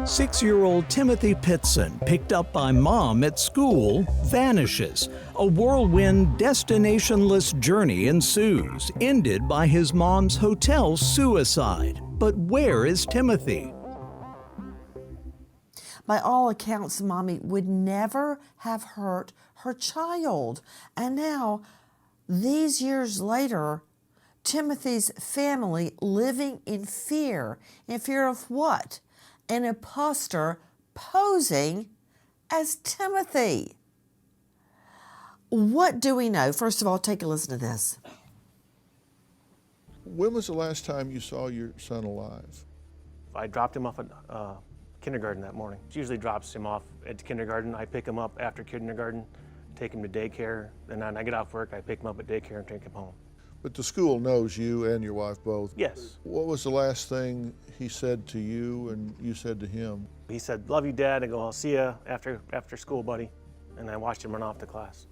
6-year-old Timothy Pitzen, picked up by mom at school, vanishes. A whirlwind, destination-less journey ensues, ended by his mom's hotel suicide. But where is Timothy? By all accounts, Mommy would never have hurt her child. And now, these years later, Timothy's family living in fear. In fear of what? An imposter posing as Timothy. What do we know? First of all, take a listen to this. When was the last time you saw your son alive? I dropped him off at kindergarten that morning. She usually drops him off at kindergarten. I pick him up after kindergarten, take him to daycare. Then when I get off work, I pick him up at daycare and take him home. But the school knows you and your wife both. Yes. What was the last thing he said to you and you said to him? He said, "Love you, Dad." I go, "I'll see you after school, buddy." And I watched him run off to class.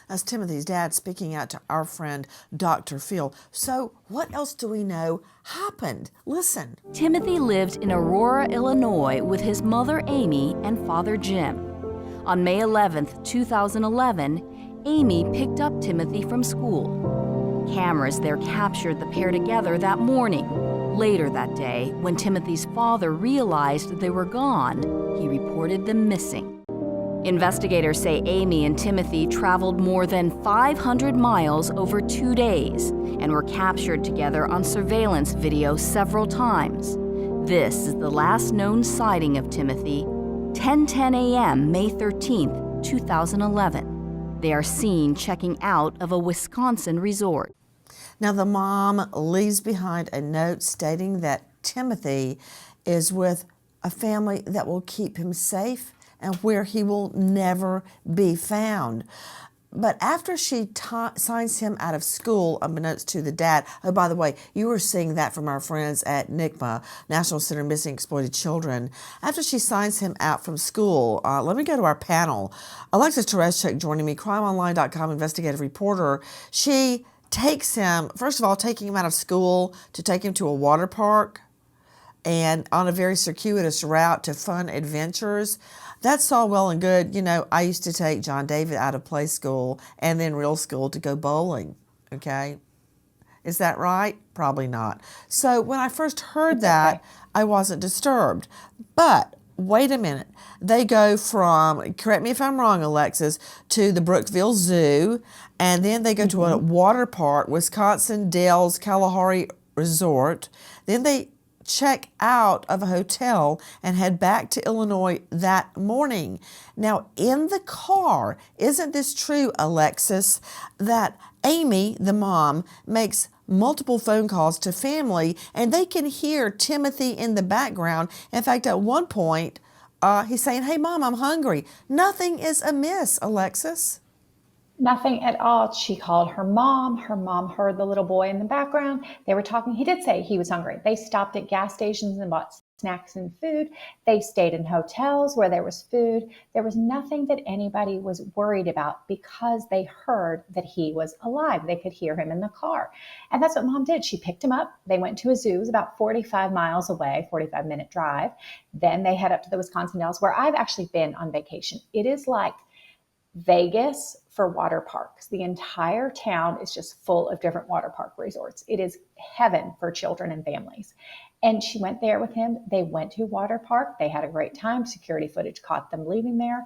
That's Timothy's dad speaking out to our friend, Dr. Phil. So what else do we know happened? Listen. Timothy lived in Aurora, Illinois with his mother, Amy, and father, Jim. On May 11th, 2011, Amy picked up Timothy from school. Cameras there captured the pair together that morning. Later that day, when Timothy's father realized they were gone, he reported them missing. Investigators say Amy and Timothy traveled more than 500 miles over 2 days and were captured together on surveillance video several times. This is the last known sighting of Timothy, 10:10 a.m., May 13th, 2011. They are seen checking out of a Wisconsin resort. Now the mom leaves behind a note stating that Timothy is with a family that will keep him safe and where he will never be found. But after she signs him out of school, unbeknownst to the dad, oh, by the way, you were seeing that from our friends at NCMA, National Center of Missing Exploited Children. After she signs him out from school, let me go to our panel. Alexis Tereshchuk joining me, crimeonline.com investigative reporter. She takes him, first of all, taking him out of school to take him to a water park and on a very circuitous route to fun adventures. That's all well and good. You know, I used to take John David out of play school and then real school to go bowling, okay? Is that right? Probably not. So when I first heard that, I wasn't disturbed. But wait a minute. They go from, correct me if I'm wrong, Alexis, to the Brookville Zoo, and then they go to a water park, Wisconsin Dells Kalahari Resort. Then they check out of a hotel and head back to Illinois that morning. Now, in the car, isn't this true, Alexis, that Amy, the mom, makes multiple phone calls to family and they can hear Timothy in the background? In fact, at one point, he's saying, "Hey, Mom, I'm hungry." Nothing is amiss, Alexis. Nothing at all. She called her mom. Her mom heard the little boy in the background. They were talking. He did say he was hungry. They stopped at gas stations and bought snacks and food. They stayed in hotels where there was food. There was nothing that anybody was worried about because they heard that he was alive. They could hear him in the car. And that's what Mom did. She picked him up. They went to a zoo. It was about 45 miles away, 45-minute drive. Then they head up to the Wisconsin Dells, where I've actually been on vacation. It is like Vegas for water parks. The entire town is just full of different water park resorts. It is heaven for children and families. And she went there with him. They went to water park. They had a great time. Security footage caught them leaving there.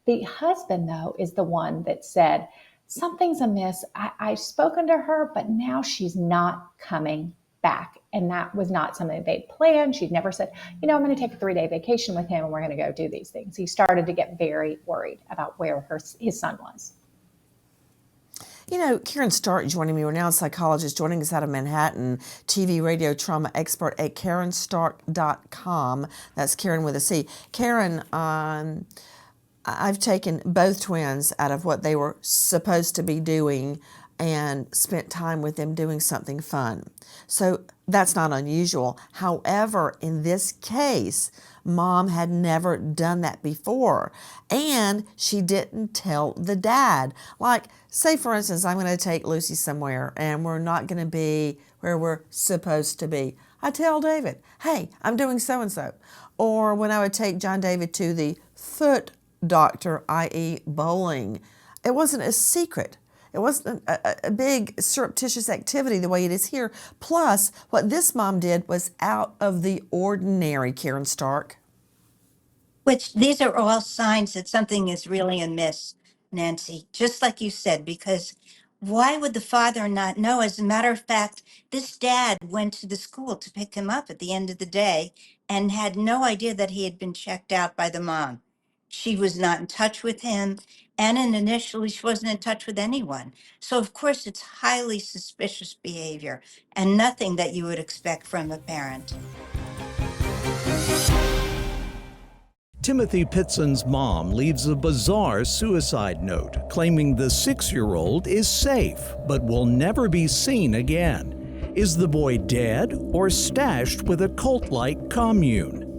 The husband, though, is the one that said, "Something's amiss. I've spoken to her, but now she's not coming back." And that was not something they'd planned. She'd never said, "You know, I'm going to take a 3-day vacation with him and we're going to go do these things." He started to get very worried about where his son was. You know, Karen Stark joining me, renowned psychologist, joining us out of Manhattan, TV, radio, trauma expert at KarenStark.com. That's Karen with a C. Karen, I've taken both twins out of what they were supposed to be doing and spent time with them doing something fun. So that's not unusual. However, in this case, Mom had never done that before, and she didn't tell the dad. Like, say for instance, I'm going to take Lucy somewhere and we're not going to be where we're supposed to be. I tell David, hey, I'm doing so-and-so. Or when I would take John David to the foot doctor, i.e. bowling, it wasn't a secret. It wasn't a big surreptitious activity the way it is here. Plus, what this mom did was out of the ordinary, Karen Stark. Which these are all signs that something is really amiss, Nancy, just like you said, because why would the father not know? As a matter of fact, this dad went to the school to pick him up at the end of the day and had no idea that he had been checked out by the mom. She was not in touch with him, and initially she wasn't in touch with anyone. So, of course, it's highly suspicious behavior and nothing that you would expect from a parent. Timothy Pitzen's mom leaves a bizarre suicide note claiming the 6-year-old is safe but will never be seen again. Is the boy dead or stashed with a cult-like commune?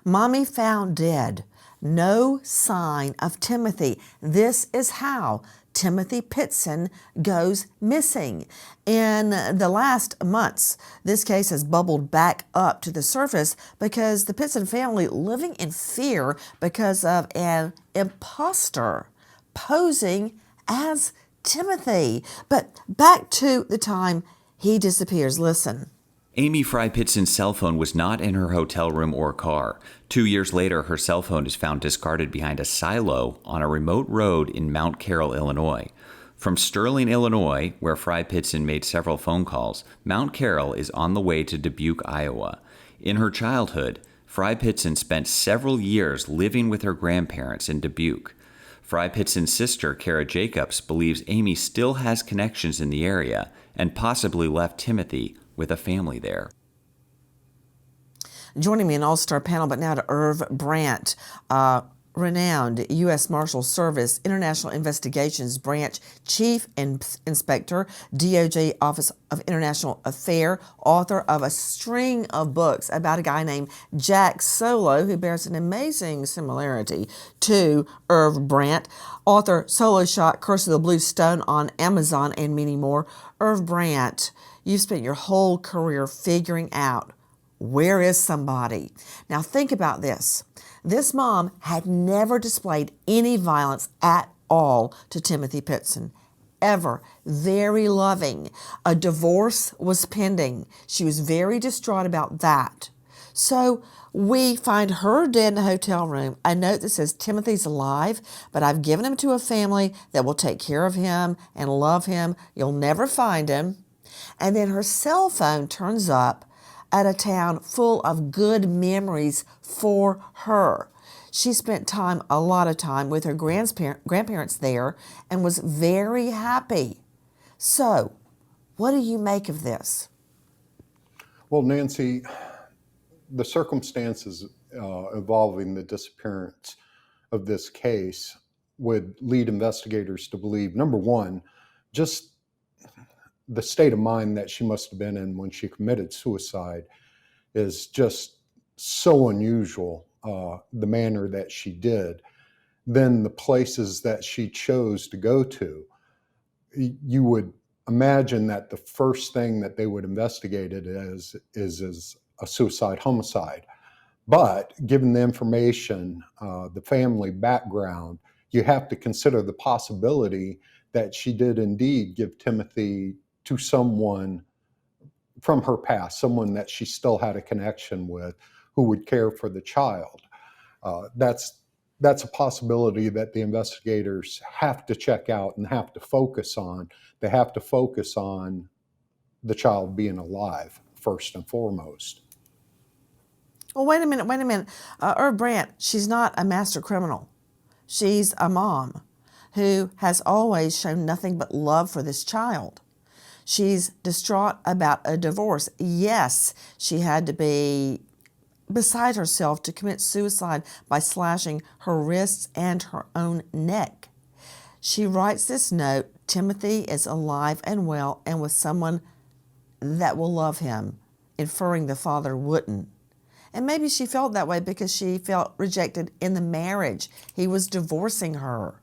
Mommy found dead. No sign of Timothy. This is how Timothy Pitzen goes missing. In the last months, this case has bubbled back up to the surface because the Pitzen family living in fear because of an imposter posing as Timothy. But back to the time he disappears. Listen. Amy Fry-Pitzen's cell phone was not in her hotel room or car. 2 years later, her cell phone is found discarded behind a silo on a remote road in Mount Carroll, Illinois. From Sterling, Illinois, where Fry-Pitzen made several phone calls, Mount Carroll is on the way to Dubuque, Iowa. In her childhood, Fry-Pitzen spent several years living with her grandparents in Dubuque. Fry-Pitzen's sister, Kara Jacobs, believes Amy still has connections in the area and possibly left Timothy with a family there. Joining me in all-star panel, but now to Irv Brandt, renowned U.S. Marshal Service International Investigations Branch Chief Inspector, DOJ Office of International Affairs, author of a string of books about a guy named Jack Solo, who bears an amazing similarity to Irv Brandt, author Solo Shot, Curse of the Blue Stone on Amazon, and many more. Irv Brandt, you've spent your whole career figuring out where is somebody. Now think about this. This mom had never displayed any violence at all to Timothy Pitzen, ever. Very loving. A divorce was pending. She was very distraught about that. So we find her dead in a hotel room, a note that says Timothy's alive, but I've given him to a family that will take care of him and love him. You'll never find him. And then her cell phone turns up at a town full of good memories for her. She spent a lot of time with her grandparents there and was very happy. So, what do you make of this? Well, Nancy, the circumstances involving the disappearance of this case would lead investigators to believe, number one, just the state of mind that she must have been in when she committed suicide is just so unusual, the manner that she did. Then the places that she chose to go to, you would imagine that the first thing that they would investigate it as is a suicide homicide. But given the information, the family background, you have to consider the possibility that she did indeed give Timothy to someone from her past, someone that she still had a connection with who would care for the child. That's a possibility that the investigators have to check out and have to focus on. They have to focus on the child being alive first and foremost. Well, wait a minute. Irv Brandt, she's not a master criminal. She's a mom who has always shown nothing but love for this child. She's distraught about a divorce. Yes, she had to be beside herself to commit suicide by slashing her wrists and her own neck. She writes this note, Timothy is alive and well and with someone that will love him, inferring the father wouldn't. And maybe she felt that way because she felt rejected in the marriage. He was divorcing her.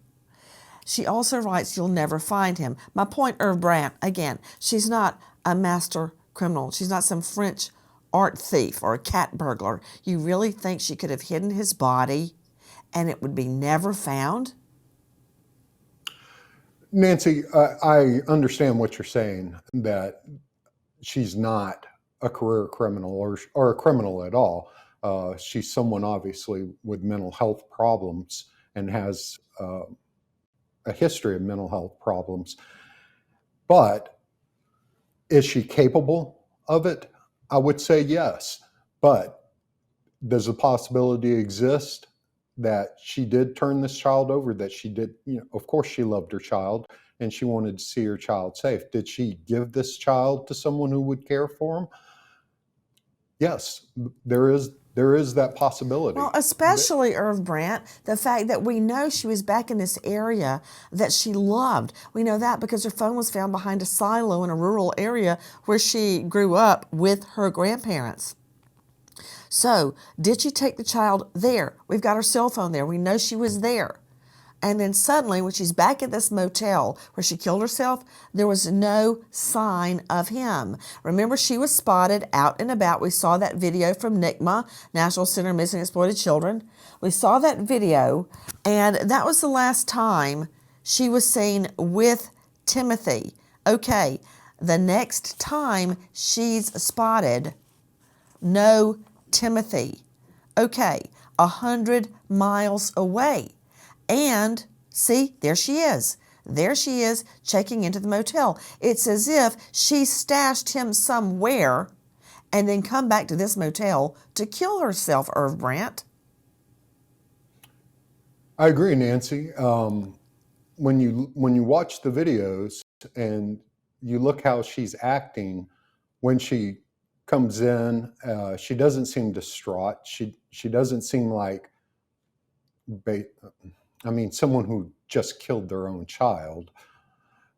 She also writes, you'll never find him. My point, Irv Brandt, again, she's not a master criminal. She's not some French art thief or a cat burglar. You really think she could have hidden his body and it would be never found? Nancy, I understand what you're saying, that she's not a career criminal or a criminal at all. She's someone obviously with mental health problems and has a history of mental health problems. But is she capable of it? I would say yes. But does the possibility exist that she did turn this child over, that she did, of course she loved her child and she wanted to see her child safe. Did she give this child to someone who would care for him? Yes, there is that possibility. Well, especially Irv Brandt, the fact that we know she was back in this area that she loved. We know that because her phone was found behind a silo in a rural area where she grew up with her grandparents. So, did she take the child there? We've got her cell phone there. We know she was there. And then suddenly, when she's back at this motel where she killed herself, there was no sign of him. Remember, she was spotted out and about. We saw that video from NCMA, National Center of Missing and Exploited Children. We saw that video, and that was the last time she was seen with Timothy. Okay, the next time she's spotted, no Timothy. Okay, 100 miles away. And see, there she is. There she is checking into the motel. It's as if she stashed him somewhere and then come back to this motel to kill herself, Irv Brandt. I agree, Nancy. When you watch the videos and you look how she's acting when she comes in, she doesn't seem distraught. She doesn't seem like someone who just killed their own child.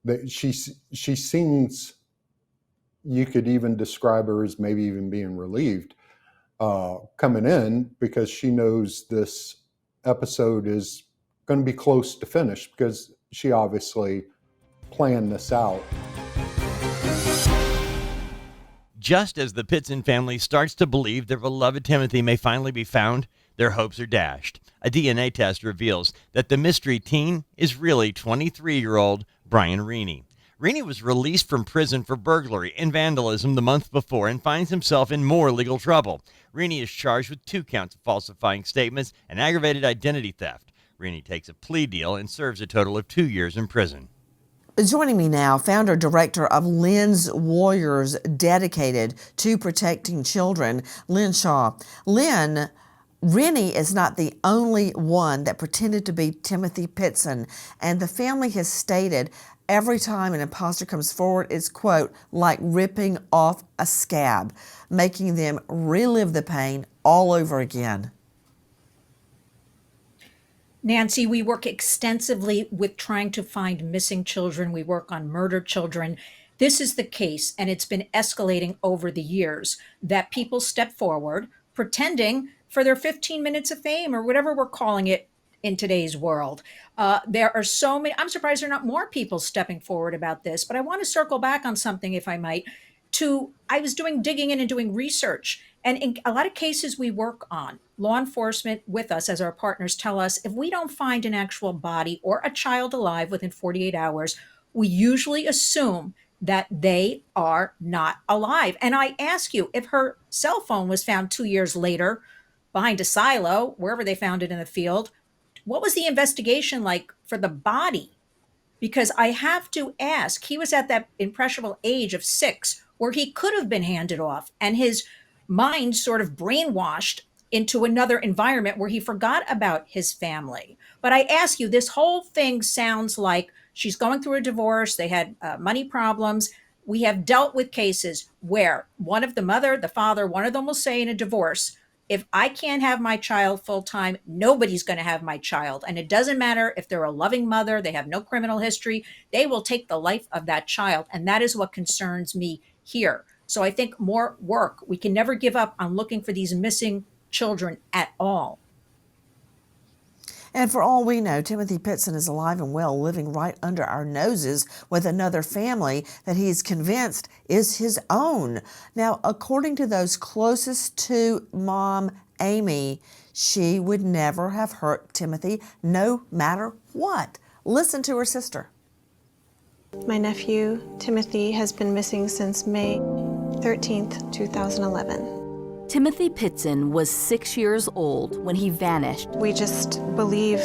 That she seems, you could even describe her as maybe even being relieved coming in, because she knows this episode is going to be close to finish, because she obviously planned this out. Just as the Pitzen family starts to believe their beloved Timothy may finally be found, their hopes are dashed. A DNA test reveals that the mystery teen is really 23-year-old Brian Reaney. Reaney was released from prison for burglary and vandalism the month before and finds himself in more legal trouble. Reaney is charged with 2 counts of falsifying statements and aggravated identity theft. Reaney takes a plea deal and serves a total of 2 years in prison. Joining me now, founder director of Lynn's Warriors, dedicated to protecting children, Lynn Shaw. Lynn, Rennie is not the only one that pretended to be Timothy Pitzen, and the family has stated every time an imposter comes forward, it's, quote, like ripping off a scab, making them relive the pain all over again. Nancy, we work extensively with trying to find missing children. We work on murdered children. This is the case, and it's been escalating over the years, that people step forward pretending for their 15 minutes of fame or whatever we're calling it in today's world. There are so many. I'm surprised there are not more people stepping forward about this, but I want to circle back on something, if I might. I was digging in and doing research. And in a lot of cases we work on, law enforcement with us as our partners tell us if we don't find an actual body or a child alive within 48 hours, we usually assume that they are not alive. And I ask you, if her cell phone was found 2 years later behind a silo, wherever they found it in the field, what was the investigation like for the body? Because I have to ask, he was at that impressionable age of 6 where he could have been handed off and his mind sort of brainwashed into another environment where he forgot about his family. But I ask you, this whole thing sounds like she's going through a divorce. They had money problems. We have dealt with cases where one of the mother, the father, one of them will say in a divorce, if I can't have my child full time, nobody's going to have my child. And it doesn't matter if they're a loving mother, they have no criminal history, they will take the life of that child. And that is what concerns me here. So I think more work. We can never give up on looking for these missing children at all. And for all we know, Timothy Pitzen is alive and well, living right under our noses with another family that he's convinced is his own. Now, according to those closest to Mom, Amy, she would never have hurt Timothy, no matter what. Listen to her sister. My nephew, Timothy, has been missing since May 13th, 2011. Timothy Pitzen was 6 years old when he vanished. We just believe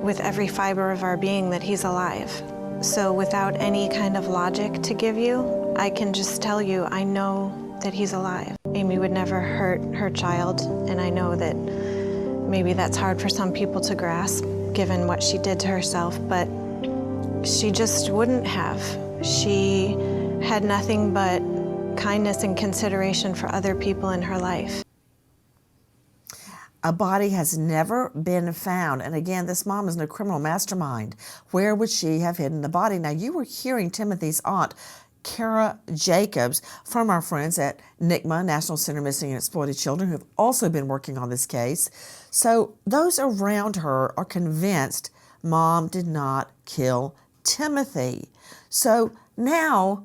with every fiber of our being that he's alive. So without any kind of logic to give you, I can just tell you I know that he's alive. Amy would never hurt her child, and I know that maybe that's hard for some people to grasp given what she did to herself, but she just wouldn't have. She had nothing but kindness and consideration for other people in her life. A body has never been found. And again, this mom is no criminal mastermind. Where would she have hidden the body? Now, you were hearing Timothy's aunt, Kara Jacobs, from our friends at NCMA, National Center Missing and Exploited Children, who have also been working on this case. So those around her are convinced Mom did not kill Timothy. So now,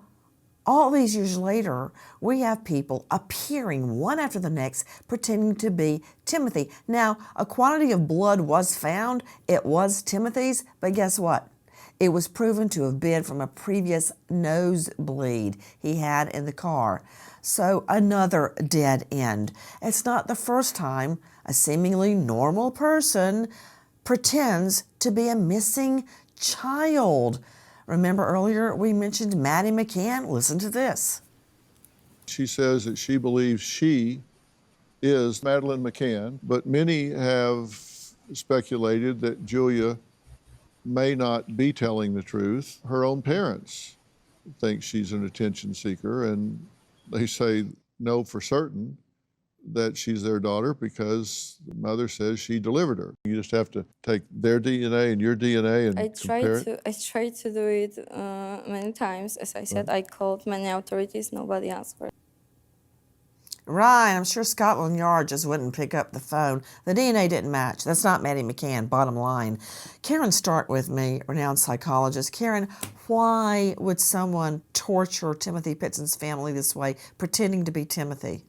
all these years later, we have people appearing one after the next pretending to be Timothy. Now, a quantity of blood was found. It was Timothy's, but guess what? It was proven to have been from a previous nosebleed he had in the car. So another dead end. It's not the first time a seemingly normal person pretends to be a missing child. Remember earlier we mentioned Maddie McCann? Listen to this. She says that she believes she is Madeline McCann, but many have speculated that Julia may not be telling the truth. Her own parents think she's an attention seeker, and they say no for certain that she's their daughter because the mother says she delivered her. You just have to take their DNA and your DNA and compare it. I tried to do it many times. As I said, I called many authorities. Nobody answered. Right, I'm sure Scotland Yard just wouldn't pick up the phone. The DNA didn't match. That's not Maddie McCann, bottom line. Karen, start with me, renowned psychologist. Karen, why would someone torture Timothy Pitzen's family this way, pretending to be Timothy?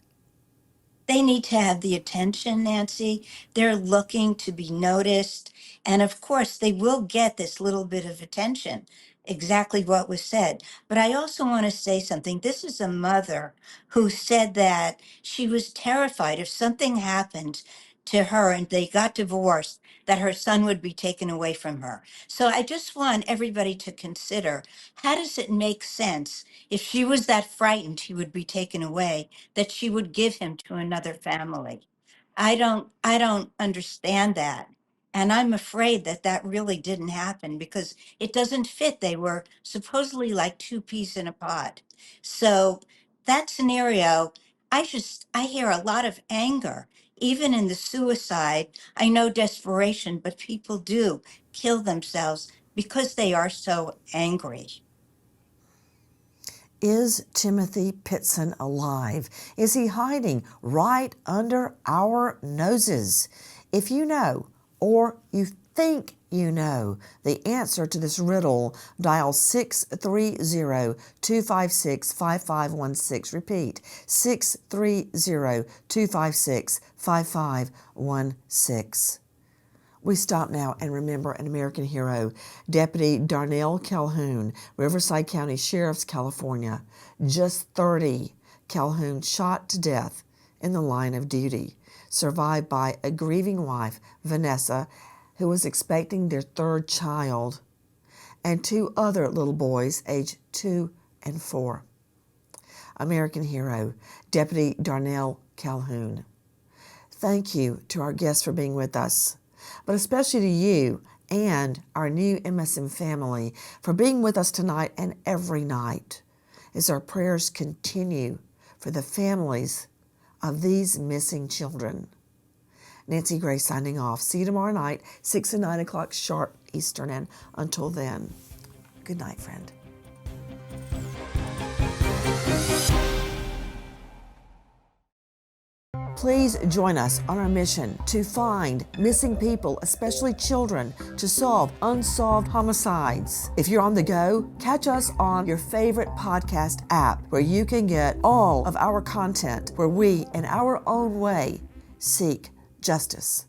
They need to have the attention, Nancy. They're looking to be noticed. And of course, they will get this little bit of attention, exactly what was said. But I also want to say something. This is a mother who said that she was terrified if something happened to her and they got divorced, that her son would be taken away from her. So I just want everybody to consider, how does it make sense if she was that frightened he would be taken away, that she would give him to another family? I don't understand that. And I'm afraid that that really didn't happen because it doesn't fit. They were supposedly like two peas in a pod. So that scenario, I hear a lot of anger, even in the suicide. I know desperation, but people do kill themselves because they are so angry. Is Timothy Pitzen alive? Is he hiding right under our noses? If you know, or you think you know, the answer to this riddle, dial 630-256-5516. Repeat, 630-256-5516. We stop now and remember an American hero, Deputy Darnell Calhoun, Riverside County Sheriff's, California. Just 30, Calhoun shot to death in the line of duty, survived by a grieving wife, Vanessa, who was expecting their third child, and two other little boys, aged 2 and 4. American hero, Deputy Darnell Calhoun. Thank you to our guests for being with us, but especially to you and our new MSM family for being with us tonight and every night as our prayers continue for the families of these missing children. Nancy Gray signing off. See you tomorrow night, 6 and 9 o'clock sharp Eastern, and until then, good night, friend. Please join us on our mission to find missing people, especially children, to solve unsolved homicides. If you're on the go, catch us on your favorite podcast app where you can get all of our content where we, in our own way, seek justice.